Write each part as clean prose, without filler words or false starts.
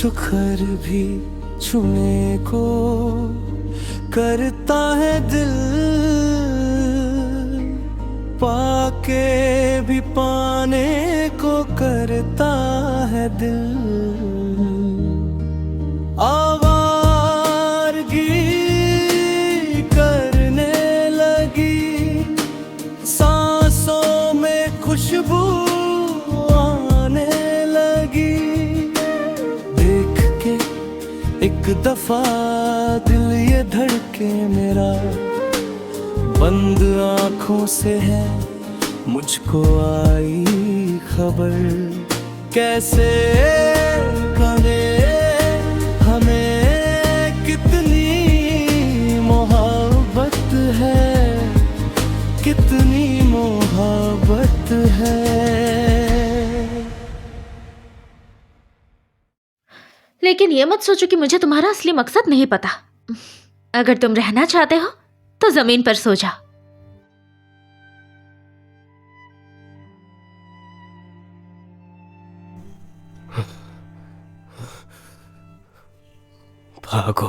मुझखर भी छूने को करता है दिल, पाके भी पाने को करता है दिल। आवारगी करने लगी सांसों में खुशबू आने लगी, देख के एक दफा दिल ये धड़के मेरा, बंद आँखों से है मुझको आई खबर। कैसे कहें हमें कितनी मोहब्बत है, कितनी मोहब्बत है। लेकिन ये मत सोचो कि मुझे तुम्हारा असली मकसद नहीं पता। अगर तुम रहना चाहते हो तो जमीन पर सो जाओ। भागो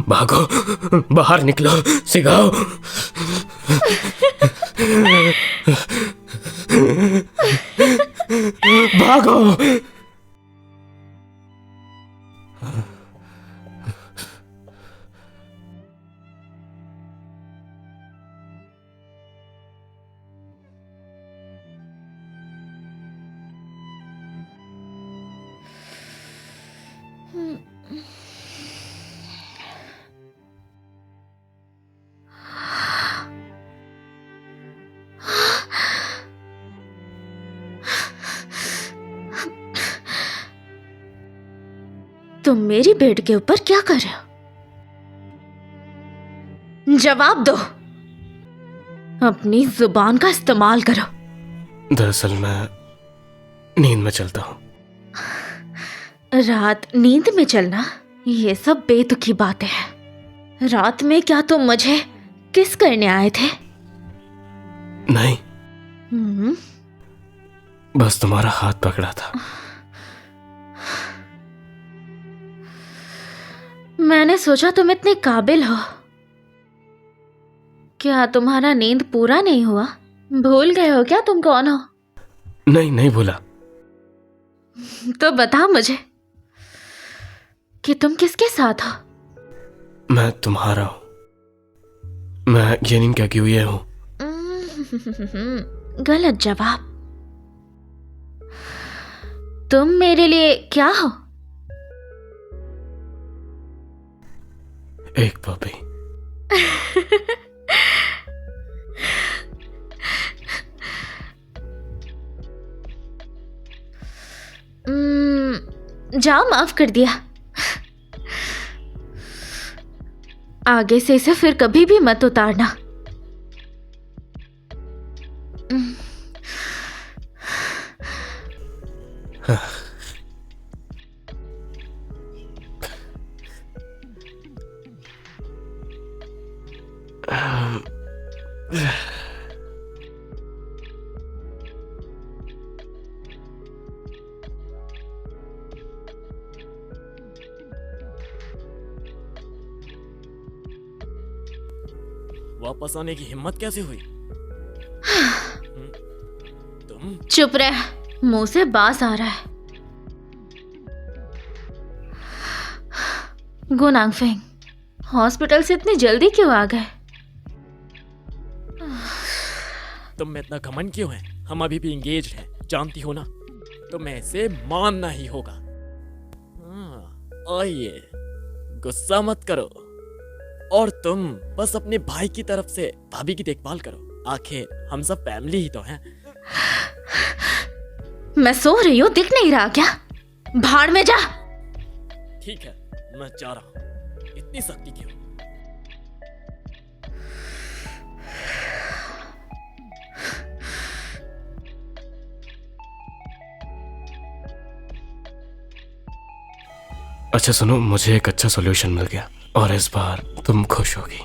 भागो, बाहर निकलो, सिगाओ। भागो। तुम मेरी बेड के ऊपर क्या कर रहे हो? जवाब दो, अपनी जुबान का इस्तेमाल करो। दरअसल मैं नींद में चलता हूँ। रात नींद में चलना, ये सब बेतुकी बातें हैं। रात में क्या तुम मुझे किस करने आए थे? नहीं, बस तुम्हारा हाथ पकड़ा था। मैंने सोचा तुम इतने काबिल हो। क्या तुम्हारा नींद पूरा नहीं हुआ? भूल गए हो क्या तुम कौन हो? नहीं, नहीं भूला। तो बताओ मुझे कि तुम किसके साथ हो? मैं तुम्हारा हूं। मैं ये नहीं क्या क्यों ये हूं। गलत जवाब। तुम मेरे लिए क्या हो? एक पपी। जाओ, माफ कर दिया। आगे से इसे फिर कभी भी मत उतारना। वापस आने की हिम्मत कैसे हुई? तुम चुप रह, मुंह से बास आ रहा है। गुनांगफेंग, हॉस्पिटल से इतनी जल्दी क्यों आ गए? तुम में इतना घमंड क्यों है? हम अभी भी इंगेज्ड हैं, जानती हो ना। तुम्हें इसे मानना ही होगा। आइए, गुस्सा मत करो। और तुम बस अपने भाई की तरफ से भाभी की देखभाल करो। आखिर हम सब फैमिली ही तो हैं। मैं सो रही हूँ, दिख नहीं रहा क्या? भाड़ में जा। ठीक है, मैं जा रहा हूँ। इतनी सख्ती क्यों? अच्छा सुनो, मुझे एक अच्छा सॉल्यूशन मिल गया और इस बार तुम खुश होगी।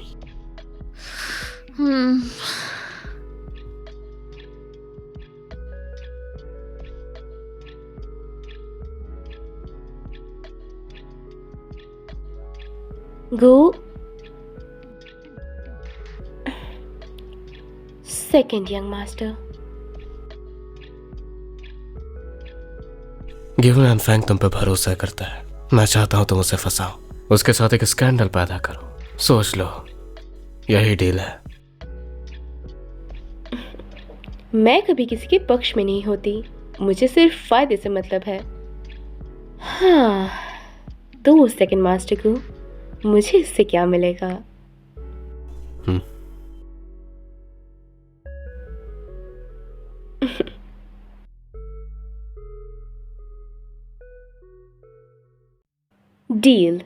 Go. Second young master. गिवन एंड फैंग तुम पे भरोसा करता है। मैं चाहता हूं तुम उसे फंसाओ, उसके साथ एक स्कैंडल पैदा करो। सोच लो, यही डील है। मैं कभी किसी के पक्ष में नहीं होती, मुझे सिर्फ फायदे से मतलब है। हाँ, तो सेकंड मास्टर को मुझे इससे क्या मिलेगा? डील।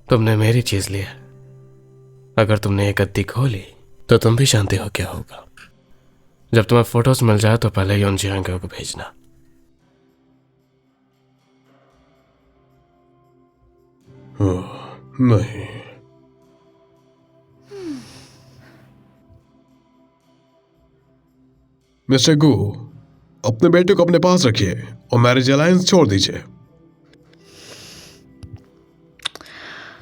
तुमने मेरी चीज ली है। अगर तुमने एक गद्दी खोली तो तुम भी जानते हो क्या होगा। जब तुम्हें फोटोज मिल जाए तो पहले योन जियांग को भेजना। नहीं, मिस्टर गू, अपने बेटे को अपने पास रखिए और मैरिज अलायंस छोड़ दीजिए।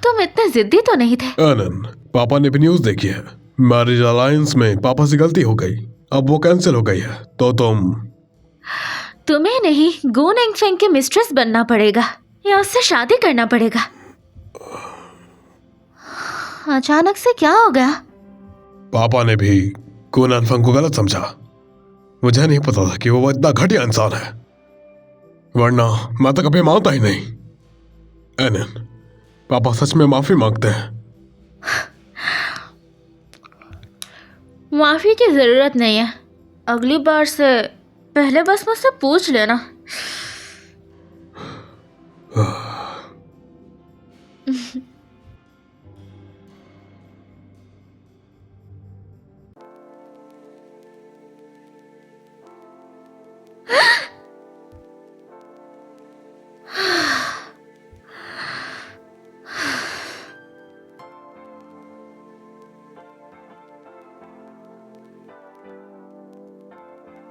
तुम इतने जिद्दी तो नहीं थे। आनंद, पापा ने भी न्यूज देखी है। मैरिज अलायंस में पापा से गलती हो गई, अब वो कैंसिल हो गई है। तो तुम्हें नहीं, गो नेंगफेंग के मिस्ट्रेस बनना पड़ेगा या उससे शादी करना पड़ेगा। अचानक से क्या हो गया? पापा ने भी गो नानफंग को गलत समझा। मुझे नहीं पता था कि वो इतना घटिया इंसान है, वरना मैं तो कभी मानता ही नहीं। आनंद, पापा सच में माफी मांगते हैं। माफी की जरूरत नहीं है। अगली बार से पहले बस मुझसे पूछ लेना।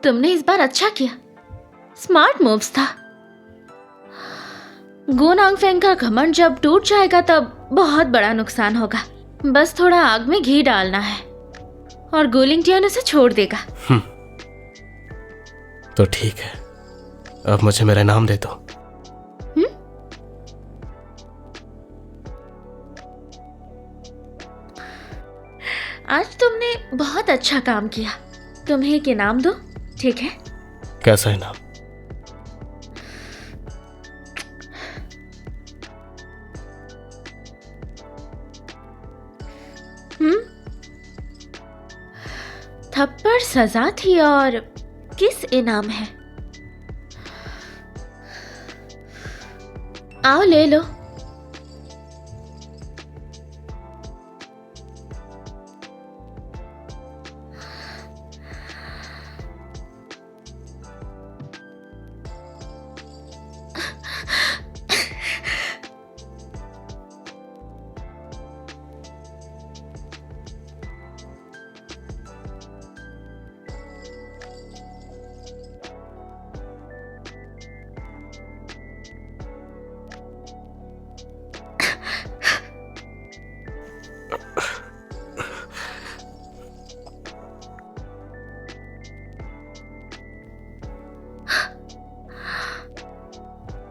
तुमने इस बार अच्छा किया, स्मार्ट मूव्स था। गो नांगफेंग का घमंड जब टूट जाएगा तब बहुत बड़ा नुकसान होगा। बस थोड़ा आग में घी डालना है और गुलिंगटियन उसे छोड़ देगा। तो ठीक है, अब मुझे मेरा नाम दे दो। आज तुमने बहुत अच्छा काम किया। तुम्हें एक इनाम दो, ठीक है? कैसा इनाम? थप्पड़ सजा थी और किस इनाम है? आओ ले लो।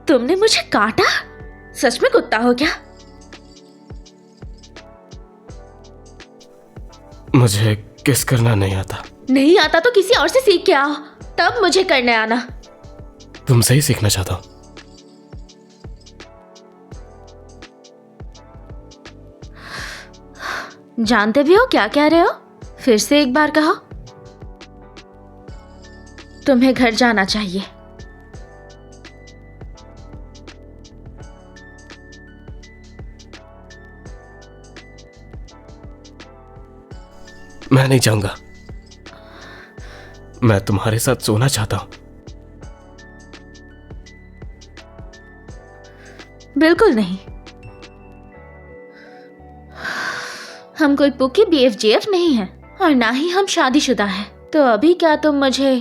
तुमने मुझे काटा? सच में कुत्ता हो क्या? मुझे किस करना नहीं आता। नहीं आता तो किसी और से सीख के आओ, तब मुझे करने आना। तुमसे ही सीखना चाहता हूं। जानते भी हो क्या कह रहे हो? फिर से एक बार कहो। तुम्हें घर जाना चाहिए। मैं नहीं जाऊंगा। मैं तुम्हारे साथ सोना चाहता हूं। बिल्कुल नहीं। हम कोई पुकी BFGF नहीं है और ना ही हम शादीशुदा हैं। तो अभी क्या तुम मुझे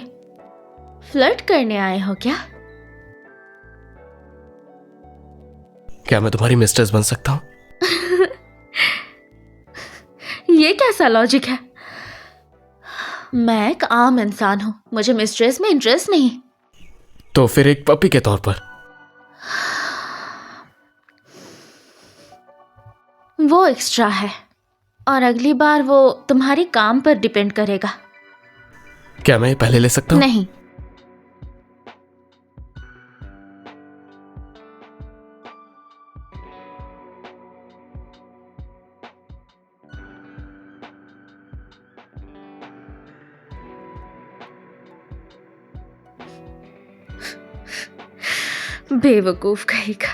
फ्लर्ट करने आए हो क्या? क्या मैं तुम्हारी मिस्ट्रेस बन सकता हूं? ये कैसा लॉजिक है? मैं एक आम इंसान हूँ, मुझे मिस्ट्रेस में इंटरेस्ट नहीं। तो फिर एक पपी के तौर पर? वो एक्स्ट्रा है और अगली बार वो तुम्हारी काम पर डिपेंड करेगा। क्या मैं ये पहले ले सकता हूँ? नहीं। बेवकूफ कहेगा।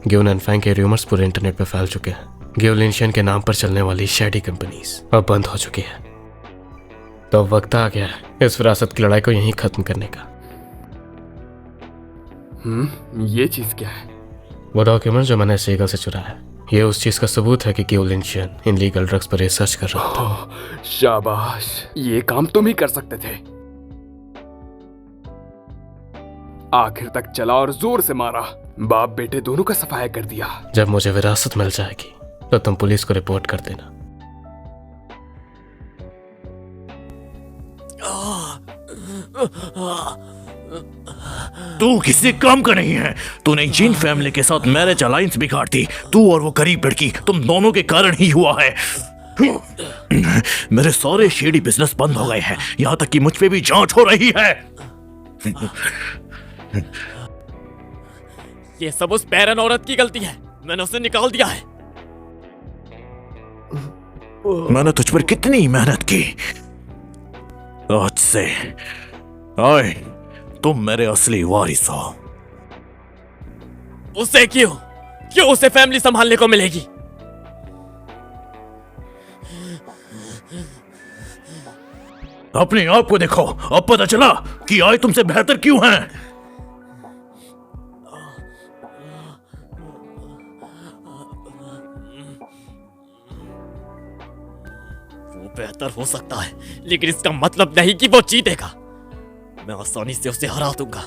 गियोन एंड फैंग के रूमर्स पूरे इंटरनेट पे फैल चुके हैं। गियो लिनशियन के नाम पर चलने वाली शैडी कंपनीज अब बंद हो चुकी है। तो अब वक्त आ गया है इस विरासत की लड़ाई को यहीं खत्म करने का। ये चीज क्या है? वो डॉक्यूमेंट जो मैंने सीगल से चुराया है, ये उस चीज का सबूत है कि गियो लिनशियन इनलीगल ड्रग्स पर रिसर्च कर रहा था। शाबाश, ये काम तुम ही कर सकते थे। आखिर तक चला और जोर से मारा, बाप बेटे दोनों का सफाया कर दिया। जब मुझे विरासत मिल जाएगी तो तुम पुलिस को रिपोर्ट कर देना। तू किसी काम का नहीं है। तूने जिन फैमिली के साथ मैरिज अलायंस बिगाड़ दी, तू और वो गरीब लड़की, तुम दोनों के कारण ही हुआ है। मेरे सारे शेडी बिजनेस बंद हो गए हैं, यहाँ तक कि मुझ पे भी जांच हो रही है। ये सब उस बैरन औरत की गलती है, मैंने उसे निकाल दिया है। मैंने तुझ पर कितनी मेहनत की। आज से आए तुम मेरे असली वारिस हो। उसे क्यों उसे फैमिली संभालने को मिलेगी? अपने आप को देखो, अब पता चला कि आए तुमसे बेहतर क्यों हैं। वो बेहतर हो सकता है, लेकिन इसका मतलब नहीं कि वो जीतेगा। मैं आसानी से उसे हरा दूंगा।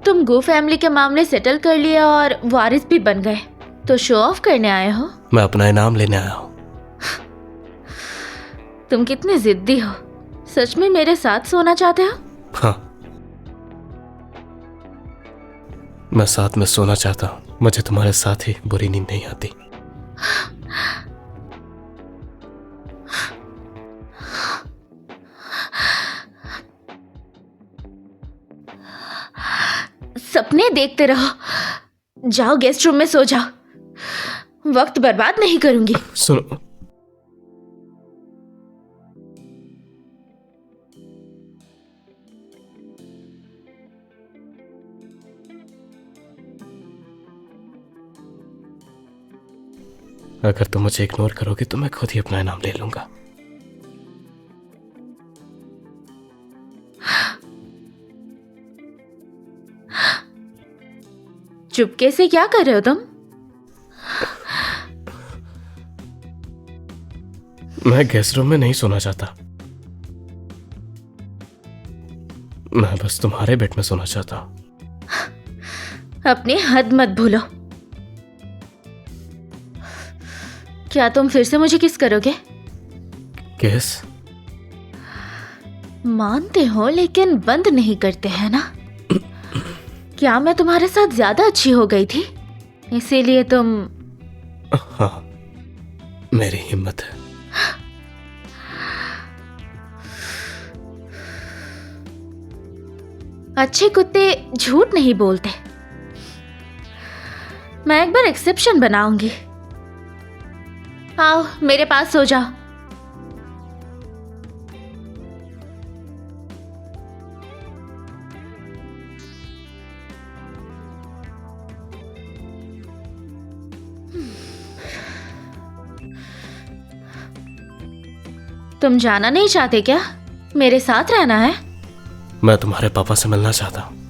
तुम गो फैमिली के मामले सेटल कर लिए और वारिस भी बन गए, तो शो ऑफ करने आए हो? मैं अपना इनाम लेने आया हूँ। तुम कितने जिद्दी हो। सच में मेरे साथ सोना चाहते हो? हाँ, मैं साथ में सोना चाहता हूँ। मुझे तुम्हारे साथ ही बुरी नींद नहीं आती। सपने देखते रहो। जाओ गेस्ट रूम में सो जाओ, वक्त बर्बाद नहीं करूंगी। सुनो, अगर तुम मुझे इग्नोर करोगे तो मैं खुद ही अपना इनाम ले लूंगा। चुपके से क्या कर रहे हो तुम? मैं गेस्ट रूम में नहीं सोना चाहता, मैं बस तुम्हारे बेड में सोना चाहता हूं। अपनी हद मत भूलो। क्या तुम फिर से मुझे किस करोगे? किस? मानते हो लेकिन बंद नहीं करते हैं ना। क्या मैं तुम्हारे साथ ज्यादा अच्छी हो गई थी, इसीलिए तुम? हाँ, मेरी हिम्मत है। अच्छे कुत्ते झूठ नहीं बोलते। मैं एक बार एक्सेप्शन बनाऊंगी। आओ मेरे पास सो जाओ। तुम जाना नहीं चाहते क्या? मेरे साथ रहना है। मैं तुम्हारे पापा से मिलना चाहता हूँ।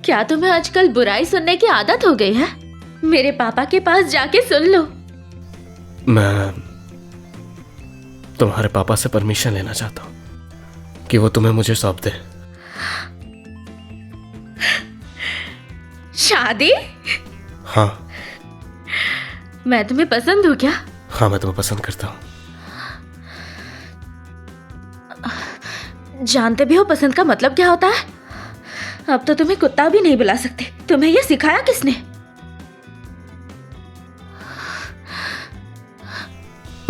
क्या तुम्हें आजकल बुराई सुनने की आदत हो गई है? मेरे पापा के पास जाके सुन लो। मैं तुम्हारे पापा से परमिशन लेना चाहता हूँ कि वो तुम्हें मुझे सौंप दे। शादी? हाँ। मैं तुम्हें पसंद हूँ क्या? हाँ, मैं तुम्हें पसंद करता हूँ। जानते भी हो पसंद का मतलब क्या होता है? अब तो तुम्हें कुत्ता भी नहीं बुला सकते। तुम्हें यह सिखाया किसने?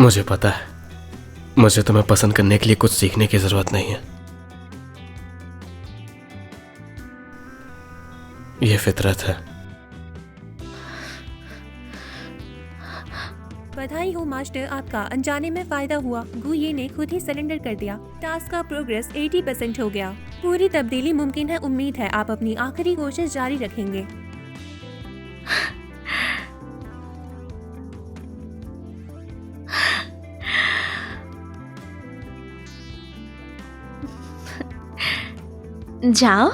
मुझे पता है, मुझे तुम्हें पसंद करने के लिए कुछ सीखने की जरूरत नहीं है। ये फितरत है। बधाई हो मास्टर, आपका अनजाने में फायदा हुआ। गुये ने खुद ही सरेंडर कर दिया। टास्क का प्रोग्रेस 80% हो गया। पूरी तब्दीली मुमकिन है। उम्मीद है आप अपनी आखिरी कोशिश जारी रखेंगे। जाओ,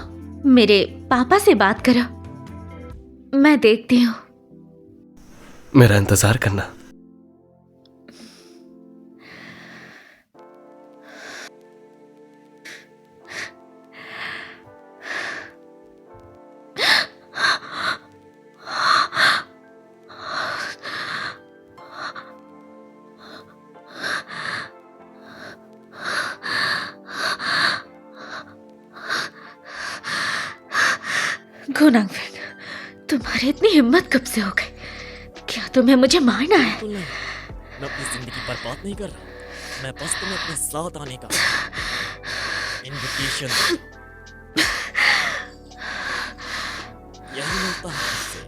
मेरे पापा से बात करो। मैं देखती हूँ। मेरा इंतजार करना। गुनांगफेंग, तुम्हारी इतनी हिम्मत कब से हो गई? क्या तुम्हें मुझे मारना है? बिल्कुल नहीं, मैं अपनी जिंदगी बर्बाद नहीं कर रहा। मैं बस तुम्हें अपने साथ आने का इनविटेशन यही मिलता है इससे।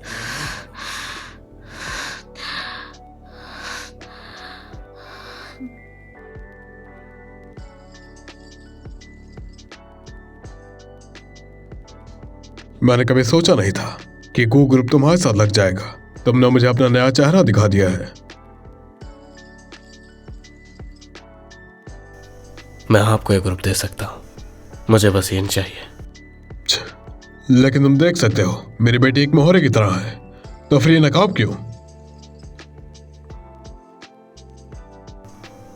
मैंने कभी सोचा नहीं था कि गो ग्रुप तुम्हारे साथ लग जाएगा। तुमने मुझे अपना नया चेहरा दिखा दिया है। मैं आपको एक ग्रुप दे सकता हूँ, मुझे बस यही चाहिए। लेकिन तुम देख सकते हो मेरी बेटी एक मोहरे की तरह है, तो फिर ये नकाब क्यों?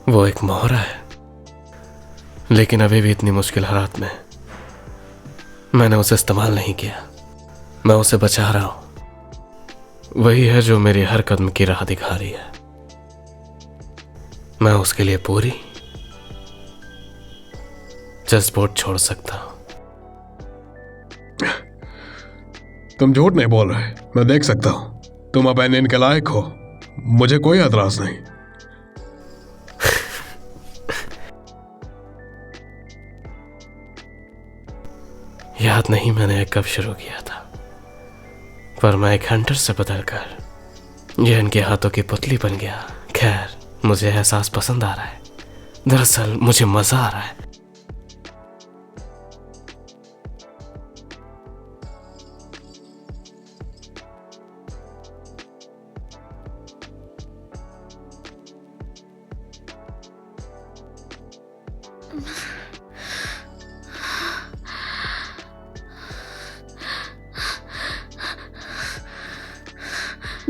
वो एक मोहरा है, लेकिन अभी भी इतनी मुश्किल हालात में मैंने उसे इस्तेमाल नहीं किया। मैं उसे बचा रहा हूं। वही है जो मेरी हर कदम की राह दिखा रही है। मैं उसके लिए पूरी चेसबोर्ड छोड़ सकता हूं। तुम झूठ नहीं बोल रहे, मैं देख सकता हूं। तुम अब एनएन के लायक हो, मुझे कोई एतराज नहीं। याद नहीं मैंने कब शुरू किया था, पर मैं एक हंटर से बदलकर यह इनके हाथों की पुतली बन गया। खैर, मुझे एहसास पसंद आ रहा है। दरअसल मुझे मजा आ रहा है।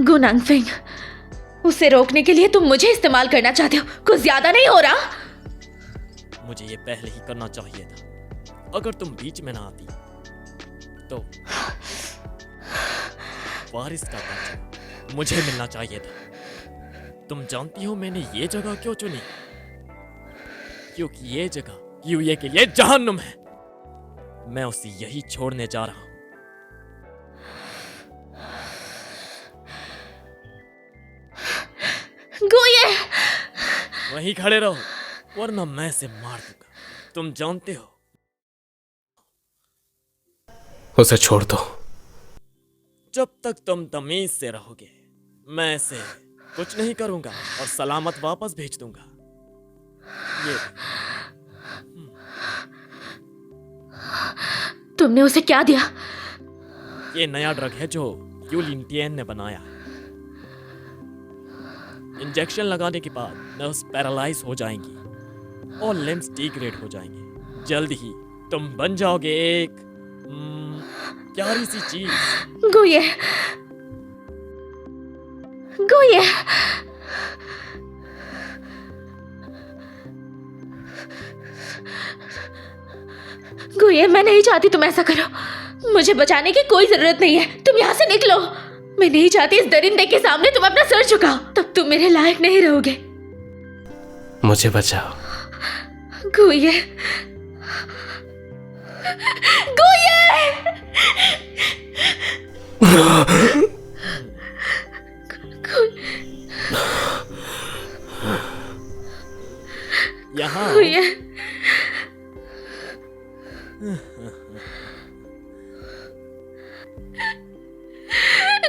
गुनांगफेंग, उसे रोकने के लिए तुम मुझे इस्तेमाल करना चाहते हो। कुछ ज्यादा नहीं हो रहा? मुझे ये पहले ही करना चाहिए था। अगर तुम बीच में ना आती तो वारिस का दर्जा मुझे मिलना चाहिए था। तुम जानती हो मैंने ये जगह क्यों चुनी? क्योंकि ये जगह यूए के लिए जहन्नुम है। मैं उसे यही छोड़ने जा रहा हूं। गुये, वहीं खड़े रहो, वरना मैं इसे मार दूंगा। तुम जानते हो। उसे छोड़ दो। जब तक तुम तमीज से रहोगे, मैं इसे कुछ नहीं करूंगा और सलामत वापस भेज दूंगा। ये तुमने उसे क्या दिया? ये नया ड्रग है जो यूलिंटियन ने बनाया। इंजेक्शन लगाने के बाद नर्व्स पैरालाइज हो जाएंगी और लिम्स डिग्रेड हो जाएंगे। जल्द ही तुम बन जाओगे एक प्यारी सी चीज। गुये, गुये, गुये, मैं नहीं चाहती तुम ऐसा करो। मुझे बचाने की कोई जरूरत नहीं है। तुम यहाँ से निकलो। मैं नहीं चाहती इस दरिंदे के सामने तुम अपना सर झुकाओ। तब तुम मेरे लायक नहीं रहोगे। मुझे बचाओ। गुये, गुये, यहाँ गुये,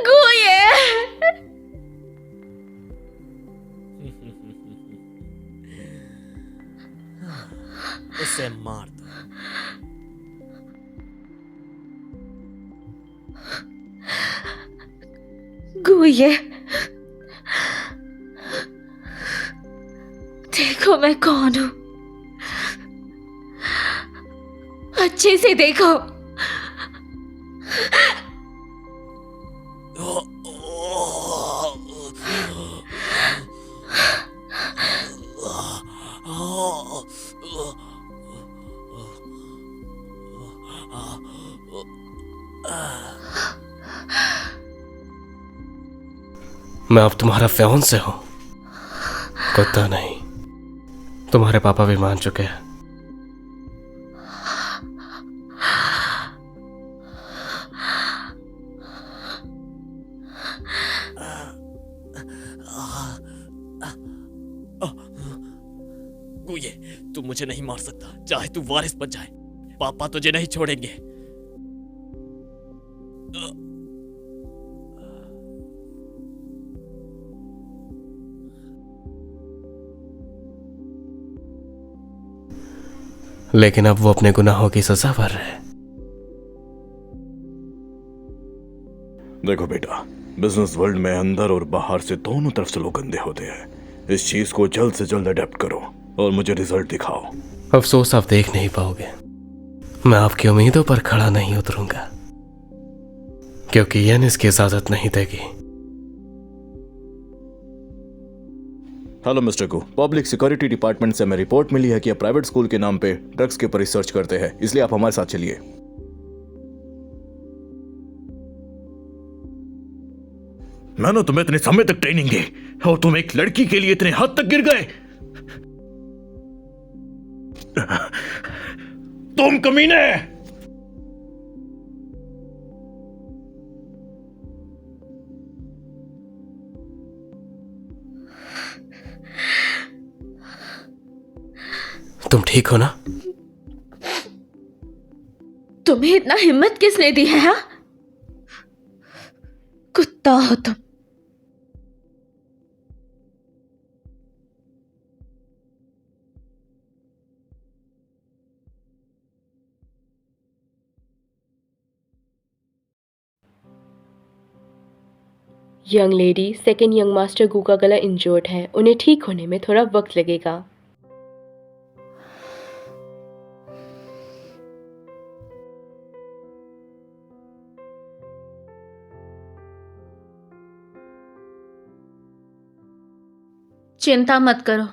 गुये। उसे मार दो। गुये, देखो मैं कौन हूं। अच्छे से देखो। मैं अब तुम्हारा फियांसे हूं, कुत्ता नहीं। तुम्हारे पापा भी मान चुके हैं। गुये, तू मुझे नहीं मार सकता, चाहे तू वारिस बन जाए। पापा तुझे नहीं छोड़ेंगे। लेकिन अब वो अपने गुनाहों की सजा भर रहे हैं। देखो बेटा, बिजनेस वर्ल्ड में अंदर और बाहर से दोनों तरफ से लोग गंदे होते हैं। इस चीज को जल्द से जल्द अडेप्ट करो और मुझे रिजल्ट दिखाओ। अफसोस आप देख नहीं पाओगे। मैं आपकी उम्मीदों पर खड़ा नहीं उतरूंगा, क्योंकि यन इसकी इजाजत नहीं देगी। हेलो मिस्टर को, पब्लिक सिक्योरिटी डिपार्टमेंट से हमें रिपोर्ट मिली है कि आप प्राइवेट स्कूल के नाम पे ड्रग्स के ऊपर रिसर्च करते हैं, इसलिए आप हमारे साथ चलिए। मैंने तुम्हें इतने समय तक ट्रेनिंग दी और तुम एक लड़की के लिए इतने हद तक गिर गए। तुम कमीने! तुम ठीक हो ना? तुम्हें इतना हिम्मत किसने दी है? हाँ, कुत्ता हो तुम। Young lady, second young master Gu का गला इंजर्ड है। उन्हें ठीक होने में थोड़ा वक्त लगेगा। चिंता मत करो,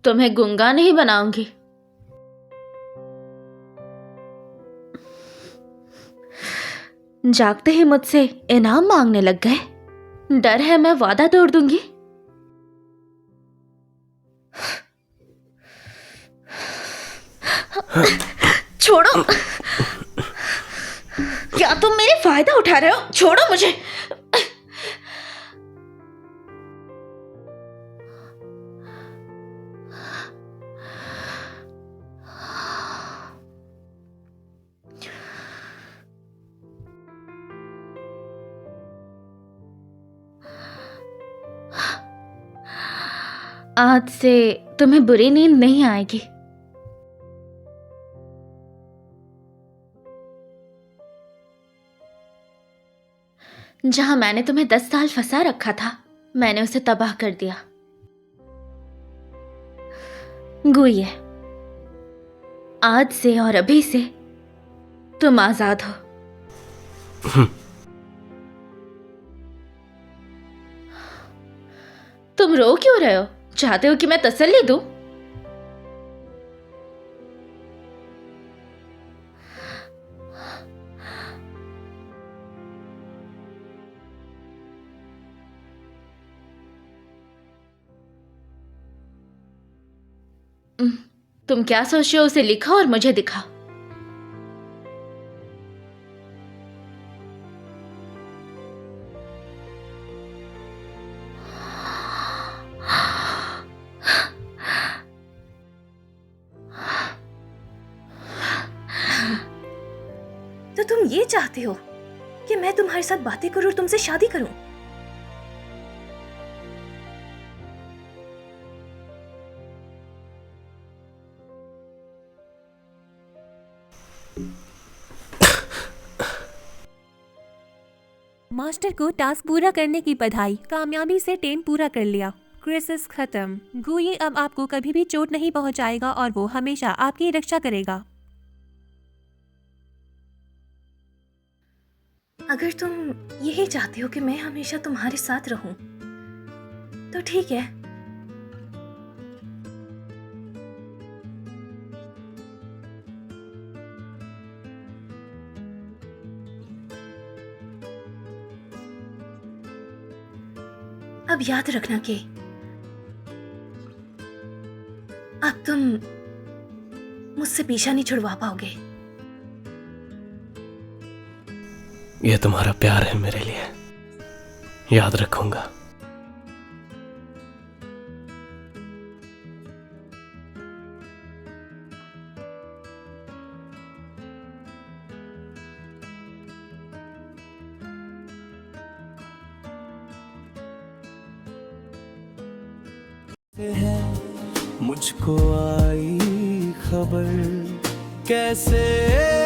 तुम्हें गूंगा नहीं बनाऊंगी। जागते ही मुझसे इनाम मांगने लग गए। डर है मैं वादा तोड़ दूंगी। छोड़ो। क्या तुम मेरे फायदा उठा रहे हो? छोड़ो मुझे। आज से तुम्हें बुरी नींद नहीं आएगी। जहां मैंने तुम्हें 10 साल फंसा रखा था, मैंने उसे तबाह कर दिया। गुए, आज से और अभी से तुम आजाद हो। तुम रो क्यों रहे हो? चाहते हो कि मैं तसल्ली दूं? तुम क्या सोच रहे हो उसे लिखो और मुझे दिखाओ। तो तुम ये चाहते हो कि मैं तुम्हारे साथ बातें करूं और तुमसे शादी करूं? मास्टर को टास्क पूरा करने की बधाई, कामयाबी से 10 पूरा कर लिया। क्राइसिस खत्म। गुए अब आपको कभी भी चोट नहीं पहुंचाएगा और वो हमेशा आपकी रक्षा करेगा। अगर तुम यही चाहते हो कि मैं हमेशा तुम्हारे साथ रहूं, तो ठीक है। अब याद रखना कि अब तुम मुझसे पीछा नहीं छुड़वा पाओगे। यह तुम्हारा प्यार है मेरे लिए, याद रखूंगा। है मुझको आई खबर कैसे